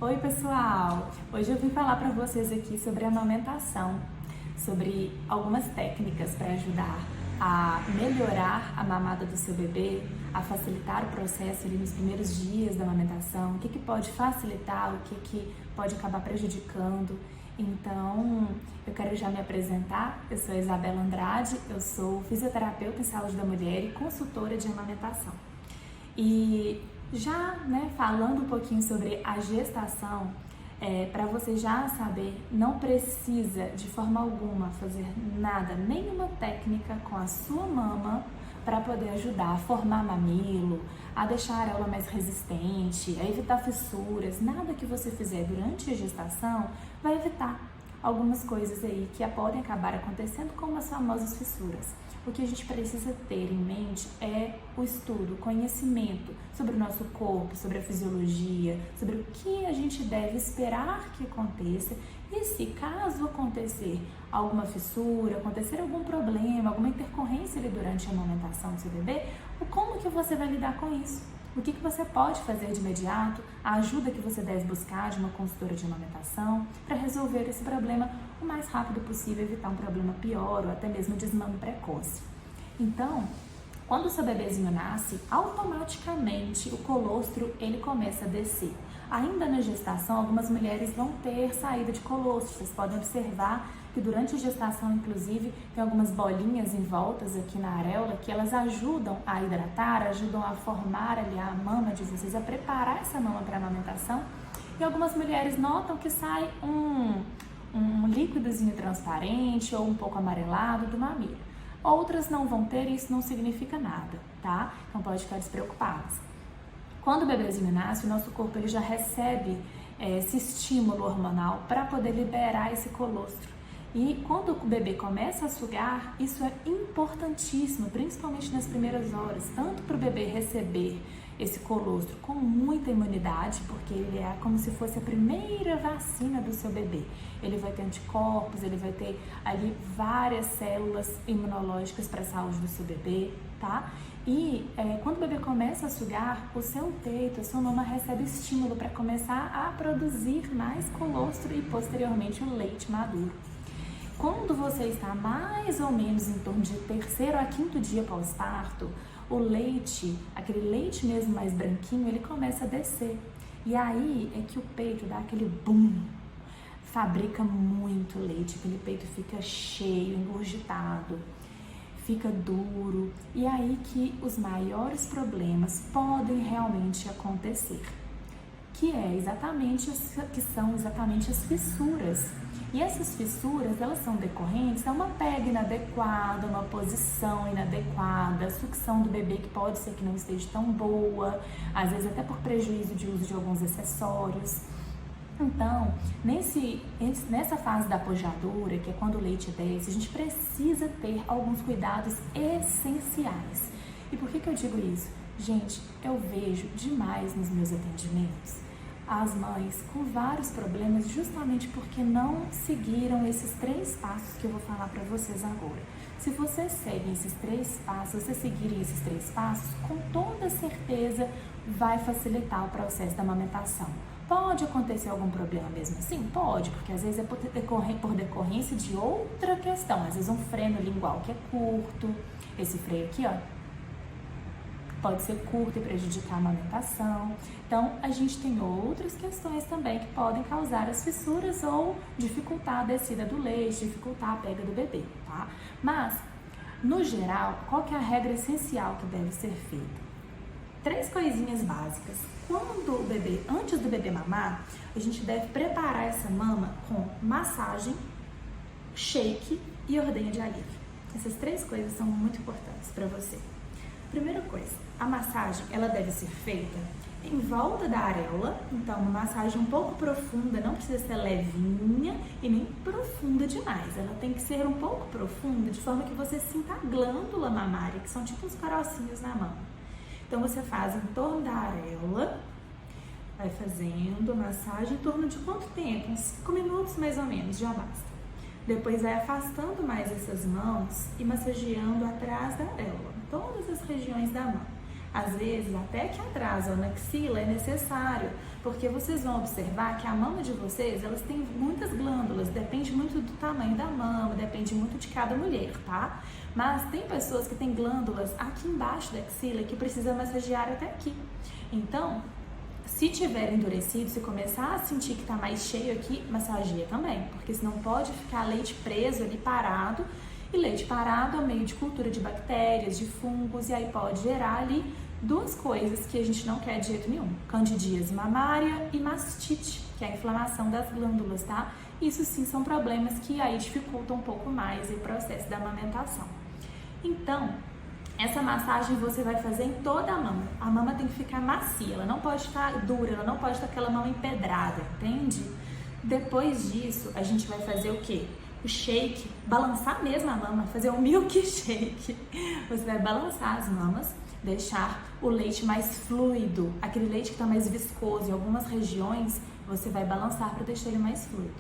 Oi pessoal, hoje eu vim falar para vocês aqui sobre a amamentação, sobre algumas técnicas para ajudar a melhorar a mamada do seu bebê, a facilitar o processo ali nos primeiros dias da amamentação, o que pode facilitar, o que pode acabar prejudicando. Então, eu quero já me apresentar, eu sou Isabela Andrade, eu sou fisioterapeuta em saúde da mulher e consultora de amamentação. E já falando um pouquinho sobre a gestação, para você já saber, não precisa de forma alguma fazer nada, nenhuma técnica com a sua mama para poder ajudar a formar mamilo, a deixar a areola mais resistente, a evitar fissuras. Nada que você fizer durante a gestação vai evitar algumas coisas aí que podem acabar acontecendo, como as famosas fissuras. O que a gente precisa ter em mente é o estudo, o conhecimento sobre o nosso corpo, sobre a fisiologia, sobre o que a gente deve esperar que aconteça e se caso acontecer alguma fissura, acontecer algum problema, alguma intercorrência ali durante a amamentação do seu bebê, como que você vai lidar com isso? O que você pode fazer de imediato, a ajuda que você deve buscar de uma consultora de amamentação para resolver esse problema o mais rápido possível, evitar um problema pior ou até mesmo desmame precoce. Então, quando o seu bebezinho nasce, automaticamente o colostro ele começa a descer. Ainda na gestação, algumas mulheres vão ter saída de colostro. Vocês podem observar que durante a gestação, inclusive, tem algumas bolinhas em voltas aqui na areola que elas ajudam a hidratar, ajudam a formar ali a mama de vocês, a preparar essa mama para a amamentação. E algumas mulheres notam que sai um líquidozinho transparente ou um pouco amarelado do mamilo. Outras não vão ter e isso não significa nada, tá? Então pode ficar despreocupadas. Quando o bebezinho nasce, o nosso corpo ele já recebe esse estímulo hormonal para poder liberar esse colostro. E quando o bebê começa a sugar, isso é importantíssimo, principalmente nas primeiras horas, tanto para o bebê receber esse colostro com muita imunidade, porque ele é como se fosse a primeira vacina do seu bebê. Ele vai ter anticorpos, ele vai ter ali várias células imunológicas para a saúde do seu bebê, tá? E quando o bebê começa a sugar, o seu peito, a sua mama recebe estímulo para começar a produzir mais colostro e posteriormente o leite maduro. Quando você está mais ou menos em torno de 3º a 5º dia pós-parto, o leite, aquele leite mesmo mais branquinho, ele começa a descer. E aí é que o peito dá aquele boom, fabrica muito leite, aquele peito fica cheio, engurgitado, fica duro. E aí que os maiores problemas podem realmente acontecer, que são exatamente as fissuras. E essas fissuras, elas são decorrentes a uma pega inadequada, uma posição inadequada, a sucção do bebê que pode ser que não esteja tão boa, às vezes até por prejuízo de uso de alguns acessórios. Então, nessa fase da pojadura, que é quando o leite desce, a gente precisa ter alguns cuidados essenciais. E por que eu digo isso? Gente, eu vejo demais nos meus atendimentos as mães com vários problemas justamente porque não seguiram esses 3 passos que eu vou falar para vocês agora. Se vocês seguem esses 3 passos, vocês seguirem esses 3 passos, com toda certeza vai facilitar o processo da amamentação. Pode acontecer algum problema mesmo assim? Pode, porque às vezes é por decorrência de outra questão, às vezes um freno lingual que é curto, esse freio aqui, ó, pode ser curto e prejudicar a amamentação. Então, a gente tem outras questões também que podem causar as fissuras ou dificultar a descida do leite, dificultar a pega do bebê, tá? Mas, no geral, qual que é a regra essencial que deve ser feita? 3 coisinhas básicas. Antes do bebê mamar, a gente deve preparar essa mama com massagem, shake e ordenha de alívio. Essas 3 coisas são muito importantes para você. Primeira coisa, a massagem ela deve ser feita em volta da areola, então uma massagem um pouco profunda, não precisa ser levinha e nem profunda demais, ela tem que ser um pouco profunda, de forma que você sinta a glândula mamária, que são tipo uns carocinhos na mão. Então você faz em torno da areola, vai fazendo a massagem em torno de quanto tempo? Uns 5 minutos mais ou menos, já basta. Depois vai afastando mais essas mãos e massageando atrás da areola, todas as regiões da mão. Às vezes, até que atrasa na axila é necessário, porque vocês vão observar que a mama de vocês, elas têm muitas glândulas, depende muito do tamanho da mama, depende muito de cada mulher, tá? Mas tem pessoas que têm glândulas aqui embaixo da axila que precisa massagear até aqui. Então, se tiver endurecido, se começar a sentir que tá mais cheio aqui, massageia também, porque senão pode ficar leite preso ali parado, e leite parado é o meio de cultura de bactérias, de fungos, e aí pode gerar ali duas coisas que a gente não quer de jeito nenhum: candidíase mamária e mastite, que é a inflamação das glândulas, tá? Isso sim são problemas que aí dificultam um pouco mais o processo da amamentação. Então, essa massagem você vai fazer em toda a mama. A mama tem que ficar macia, ela não pode estar dura, ela não pode estar aquela mama empedrada, entende? Depois disso, a gente vai fazer o quê? O shake, balançar mesmo a mama, fazer um milkshake. Você vai balançar as mamas, deixar o leite mais fluido, aquele leite que está mais viscoso em algumas regiões, você vai balançar para deixar ele mais fluido.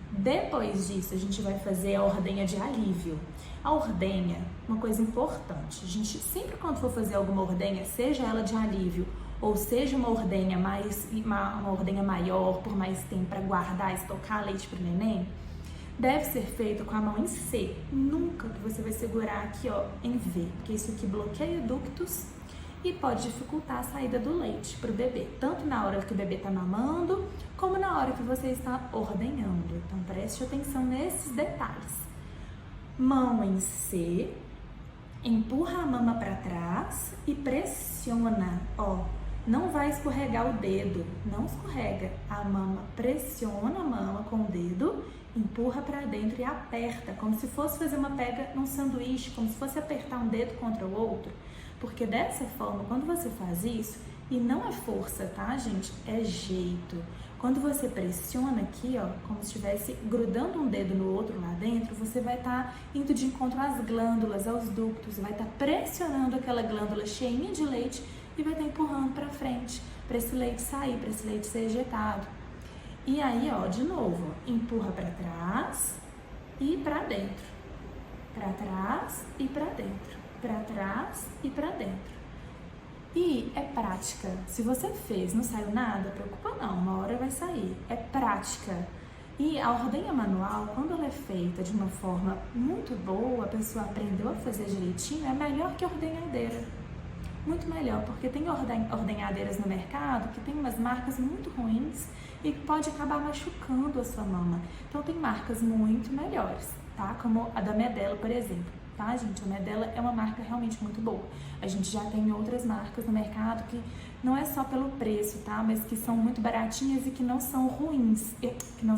Depois disso, a gente vai fazer a ordenha de alívio. A ordenha, uma coisa importante, a gente sempre quando for fazer alguma ordenha, seja ela de alívio ou seja uma ordenha maior, por mais tempo para guardar, estocar leite para o neném, deve ser feito com a mão em C. Nunca que você vai segurar aqui, ó, em V, porque isso aqui bloqueia ductos e pode dificultar a saída do leite para o bebê, tanto na hora que o bebê está mamando, como na hora que você está ordenhando. Então preste atenção nesses detalhes. Mão em C, empurra a mama para trás e pressiona, ó. Não vai escorregar o dedo, não escorrega a mama, pressiona a mama com o dedo, empurra para dentro e aperta, como se fosse fazer uma pega num sanduíche, como se fosse apertar um dedo contra o outro, porque dessa forma, quando você faz isso, e não é força, tá, gente? É jeito. Quando você pressiona aqui, ó, como se estivesse grudando um dedo no outro lá dentro, você vai estar indo de encontro às glândulas, aos ductos, vai estar pressionando aquela glândula cheinha de leite e vai estar empurrando para frente, para esse leite sair, para esse leite ser ejetado. E aí, ó, de novo, empurra para trás e para dentro, para trás e para dentro, para trás e para dentro. E é prática. Se você fez, não saiu nada, preocupa não, uma hora vai sair. É prática. E a ordenha manual, quando ela é feita de uma forma muito boa, a pessoa aprendeu a fazer direitinho, é melhor que a ordenhadeira. Muito melhor, porque tem ordenhadeiras no mercado que tem umas marcas muito ruins e pode acabar machucando a sua mama. Então tem marcas muito melhores, tá? Como a da Medela, por exemplo. Tá, gente? A Medela é uma marca realmente muito boa. A gente já tem outras marcas no mercado que não é só pelo preço, tá? Mas que são muito baratinhas e que não são ruins. Que não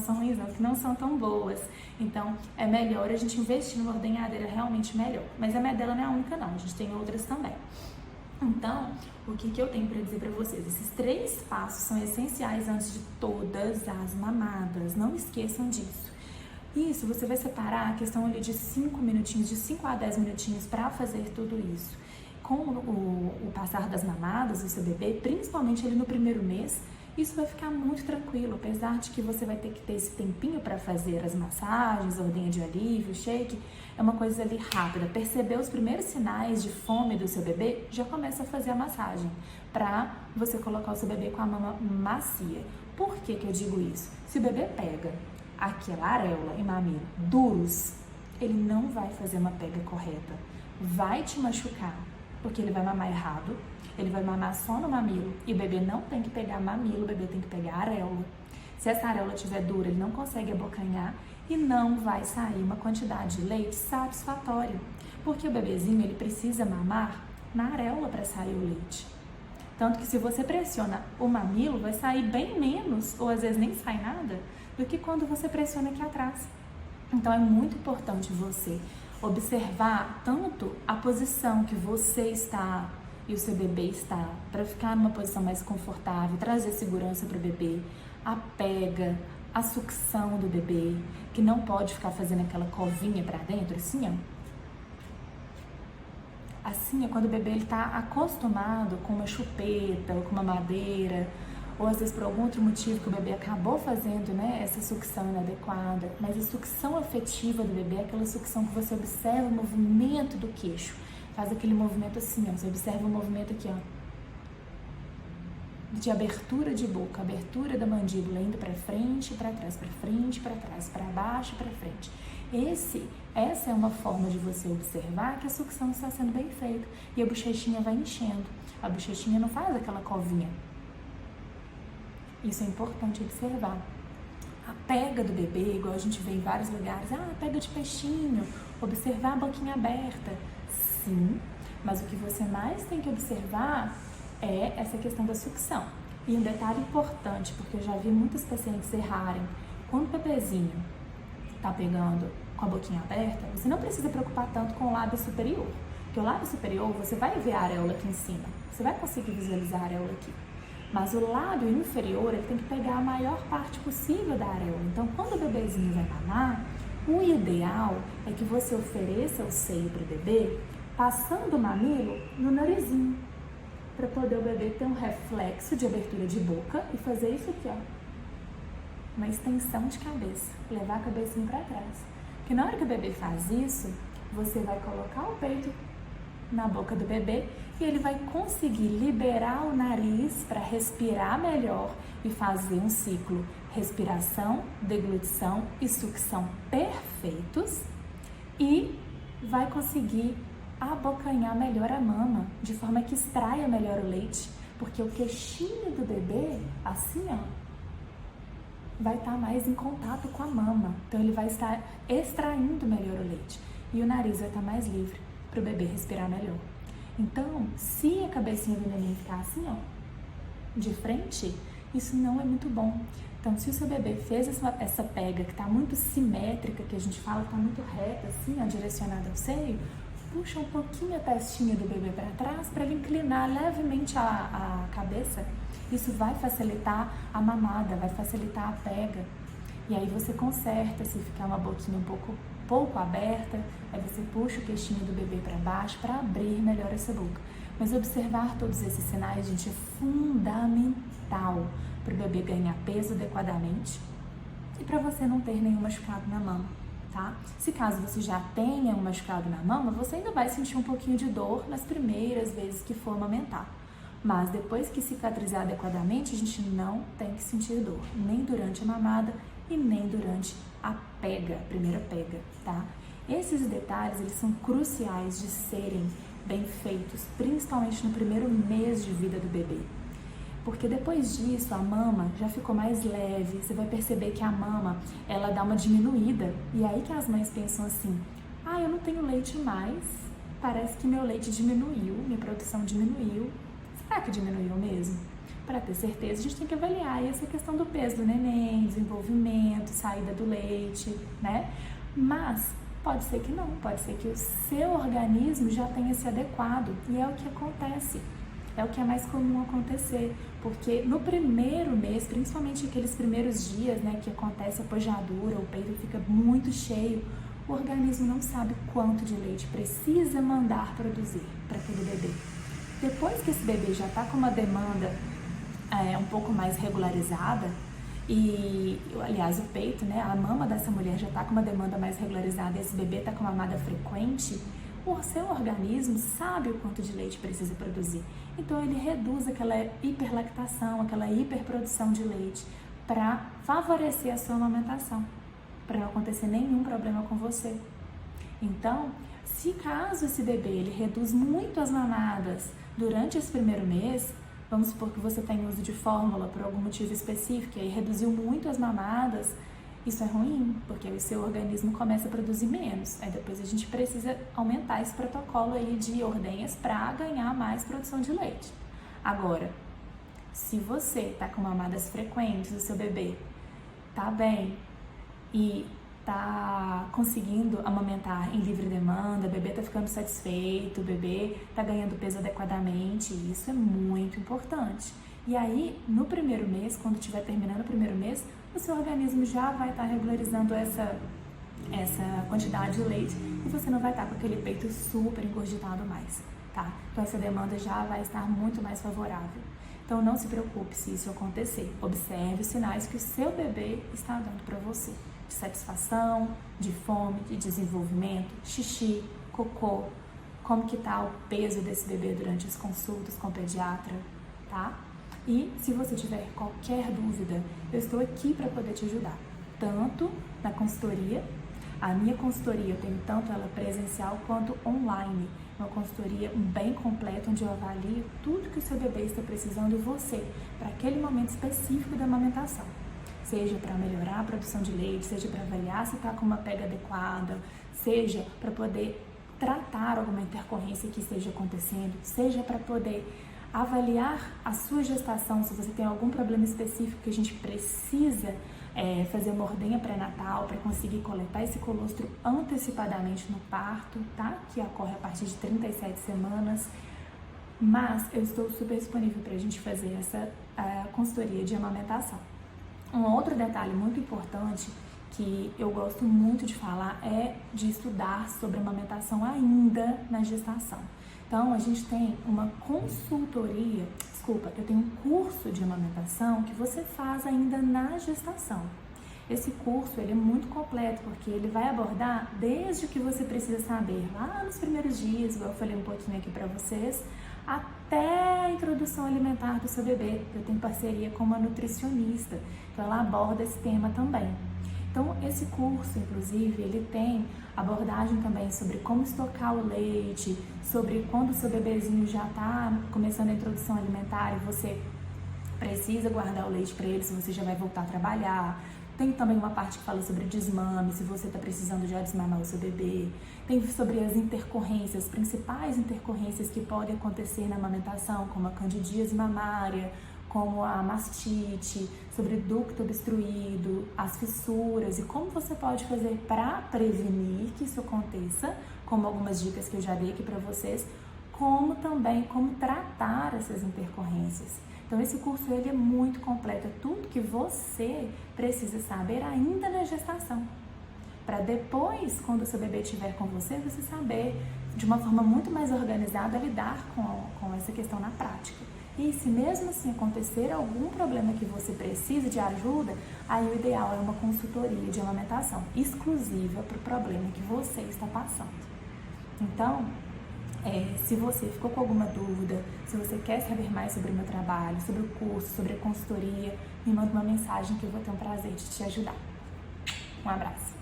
são tão boas. Então, é melhor a gente investir numa ordenhadeira realmente melhor. Mas a Medela não é a única não, a gente tem outras também. Então, o que eu tenho para dizer para vocês? Esses 3 passos são essenciais antes de todas as mamadas. Não esqueçam disso. Isso, você vai separar a questão ali de 5 minutinhos, de 5 a 10 minutinhos para fazer tudo isso. Com o passar das mamadas do seu bebê, principalmente ali no primeiro mês, isso vai ficar muito tranquilo, apesar de que você vai ter que ter esse tempinho para fazer as massagens, a ordenha de alívio, o shake, é uma coisa ali rápida. Perceber os primeiros sinais de fome do seu bebê, já começa a fazer a massagem, para você colocar o seu bebê com a mama macia. Por que eu digo isso? Se o bebê pega aquela areola e mamilo duros, ele não vai fazer uma pega correta, vai te machucar, porque ele vai mamar errado, ele vai mamar só no mamilo, e o bebê não tem que pegar mamilo, o bebê tem que pegar areola. Se essa areola estiver dura, ele não consegue abocanhar e não vai sair uma quantidade de leite satisfatória, porque o bebezinho ele precisa mamar na areola para sair o leite. Tanto que se você pressiona o mamilo, vai sair bem menos, ou às vezes nem sai nada, do que quando você pressiona aqui atrás. Então é muito importante você observar tanto a posição que você está e o seu bebê está, para ficar numa posição mais confortável, trazer segurança para o bebê, a pega, a sucção do bebê, que não pode ficar fazendo aquela covinha para dentro, assim, ó. Assim é quando o bebê está acostumado com uma chupeta ou com uma madeira, ou às vezes por algum outro motivo que o bebê acabou fazendo, né, essa sucção inadequada. Mas a sucção afetiva do bebê é aquela sucção que você observa o movimento do queixo. faz aquele movimento assim, ó. Você observa o movimento aqui, ó, de abertura de boca, abertura da mandíbula, indo para frente, para trás, para frente, para trás, para baixo, para frente. Essa é uma forma de você observar que a sucção está sendo bem feita e a bochechinha vai enchendo. A bochechinha não faz aquela covinha. Isso é importante observar. A pega do bebê, igual a gente vê em vários lugares, pega de peixinho, observar a boquinha aberta. Sim, mas o que você mais tem que observar é essa questão da sucção. E um detalhe importante, porque eu já vi muitos pacientes errarem, quando o bebezinho tá pegando com a boquinha aberta, você não precisa preocupar tanto com o lábio superior, porque o lábio superior você vai ver a areola aqui em cima, você vai conseguir visualizar a areola aqui. Mas o lábio inferior, ele tem que pegar a maior parte possível da areola. Então, quando o bebezinho vai mamar, o ideal é que você ofereça o seio para o bebê, passando o mamilo no narizinho, para poder o bebê ter um reflexo de abertura de boca e fazer isso aqui, ó, uma extensão de cabeça, levar a cabecinha para trás. Porque na hora que o bebê faz isso, você vai colocar o peito na boca do bebê e ele vai conseguir liberar o nariz para respirar melhor e fazer um ciclo respiração, deglutição e sucção perfeitos, e vai conseguir abocanhar melhor a mama, de forma que extraia melhor o leite, porque o queixinho do bebê, assim, ó, vai estar mais em contato com a mama, então ele vai estar extraindo melhor o leite e o nariz vai estar mais livre para o bebê respirar melhor. Então, se a cabecinha do neném ficar assim, ó, de frente, isso não é muito bom. Então, se o seu bebê fez essa pega que está muito simétrica, que a gente fala que está muito reta, assim, ó, direcionada ao seio, puxa um pouquinho a testinha do bebê para trás para ele inclinar levemente a cabeça. Isso vai facilitar a mamada, vai facilitar a pega. E aí você conserta, se ficar uma boquinha um pouco aberta, aí você puxa o queixinho do bebê para baixo para abrir melhor essa boca. Mas observar todos esses sinais, gente, é fundamental para o bebê ganhar peso adequadamente e para você não ter nenhum machucado na mama, tá? Se caso você já tenha um machucado na mama, você ainda vai sentir um pouquinho de dor nas primeiras vezes que for amamentar. Mas depois que cicatrizar adequadamente, a gente não tem que sentir dor, nem durante a mamada e nem durante a primeira pega, tá? Esses detalhes, eles são cruciais de serem bem feitos, principalmente no primeiro mês de vida do bebê. Porque depois disso, a mama já ficou mais leve, você vai perceber que a mama, ela dá uma diminuída. E aí que as mães pensam assim, eu não tenho leite mais, parece que meu leite diminuiu, minha produção diminuiu. Será que diminuiu mesmo? Para ter certeza, a gente tem que avaliar essa questão do peso do neném, desenvolvimento, saída do leite, né? Mas pode ser que não, pode ser que o seu organismo já tenha se adequado, e é o que acontece, é o que é mais comum acontecer, porque no primeiro mês, principalmente aqueles primeiros dias, né, que acontece a pojadura, o peito fica muito cheio, o organismo não sabe quanto de leite precisa mandar produzir para aquele bebê. Depois que esse bebê já está com uma demanda um pouco mais regularizada, e, aliás, o peito, né, a mama dessa mulher já está com uma demanda mais regularizada e esse bebê está com uma mamada frequente, o seu organismo sabe o quanto de leite precisa produzir. Então, ele reduz aquela hiperlactação, aquela hiperprodução de leite para favorecer a sua amamentação, para não acontecer nenhum problema com você. Então, se caso esse bebê ele reduz muito as mamadas durante esse primeiro mês, vamos supor que você tem uso de fórmula por algum motivo específico e aí reduziu muito as mamadas, isso é ruim, porque o seu organismo começa a produzir menos. Aí depois a gente precisa aumentar esse protocolo aí de ordenhas para ganhar mais produção de leite. Agora, se você está com mamadas frequentes, o seu bebê tá bem e tá conseguindo amamentar em livre demanda, o bebê tá ficando satisfeito, o bebê tá ganhando peso adequadamente, isso é muito importante. E aí, no primeiro mês, quando estiver terminando o primeiro mês, o seu organismo já vai estar regularizando essa quantidade de leite e você não vai estar com aquele peito super engorditado mais, tá? Então essa demanda já vai estar muito mais favorável. Então não se preocupe se isso acontecer. Observe os sinais que o seu bebê está dando para você. De satisfação, de fome, de desenvolvimento, xixi, cocô, como que tá o peso desse bebê durante as consultas com o pediatra, tá? E se você tiver qualquer dúvida, eu estou aqui para poder te ajudar, tanto na consultoria. A minha consultoria, eu tenho tanto ela presencial quanto online, uma consultoria bem completa, onde eu avalio tudo que o seu bebê está precisando e você, para aquele momento específico da amamentação. Seja para melhorar a produção de leite, seja para avaliar se está com uma pega adequada, seja para poder tratar alguma intercorrência que esteja acontecendo, seja para poder avaliar a sua gestação, se você tem algum problema específico que a gente precisa fazer uma ordenha pré-natal para conseguir coletar esse colostro antecipadamente no parto, tá? Que ocorre a partir de 37 semanas. Mas eu estou super disponível para a gente fazer essa consultoria de amamentação. Um outro detalhe muito importante que eu gosto muito de falar é de estudar sobre amamentação ainda na gestação. Então, a gente tem uma consultoria, eu tenho um curso de amamentação que você faz ainda na gestação. Esse curso, ele é muito completo, porque ele vai abordar desde o que você precisa saber lá nos primeiros dias, igual eu falei um pouquinho aqui para vocês, até a introdução alimentar do seu bebê. Eu tenho parceria com uma nutricionista, então ela aborda esse tema também. Então, esse curso, inclusive, ele tem abordagem também sobre como estocar o leite, sobre quando o seu bebezinho já está começando a introdução alimentar e você precisa guardar o leite para ele, se você já vai voltar a trabalhar. Tem também uma parte que fala sobre desmame, se você está precisando já desmamar o seu bebê. Tem sobre as intercorrências, as principais intercorrências que podem acontecer na amamentação, como a candidíase mamária, como a mastite, sobre ducto obstruído, as fissuras e como você pode fazer para prevenir que isso aconteça, como algumas dicas que eu já dei aqui para vocês, como também como tratar essas intercorrências. Então esse curso ele é muito completo, é tudo que você precisa saber ainda na gestação, para depois, quando o seu bebê estiver com você, você saber de uma forma muito mais organizada lidar com essa questão na prática. E se mesmo assim acontecer algum problema que você precise de ajuda, aí o ideal é uma consultoria de amamentação exclusiva para o problema que você está passando. Então, se você ficou com alguma dúvida, se você quer saber mais sobre o meu trabalho, sobre o curso, sobre a consultoria, me manda uma mensagem que eu vou ter um prazer de te ajudar. Um abraço!